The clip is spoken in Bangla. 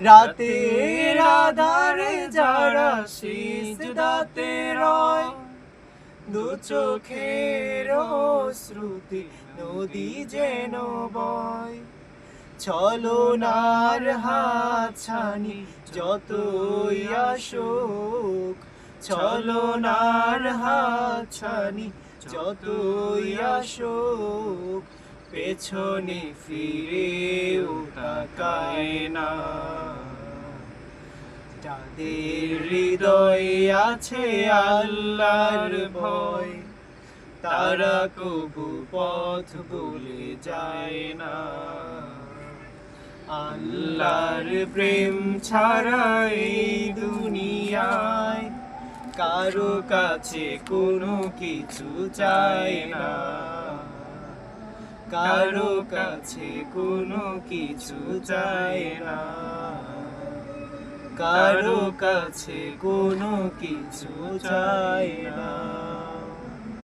রাতের আধারে যারা সিজদাতে রয়, দু চোখের শ্রুতি নদী যেন বয়। ছলনার হাতছানি যতই আসুক, ছলনার হাতছানি যতই আসুক, পেছনে ফিরেও তাকায় না। যাদের হৃদয়ে আছে আল্লাহর ভয়, তারা কবু পথ ভুলে যায় না। আল্লাহর প্রেম ছাড়া এই দুনিয়ায় কারো কাছে কোনো কিছু চায় না, কারো কাছে কোনো কিছু চায় না, কারো কাছে কোনো কিছু চায় না।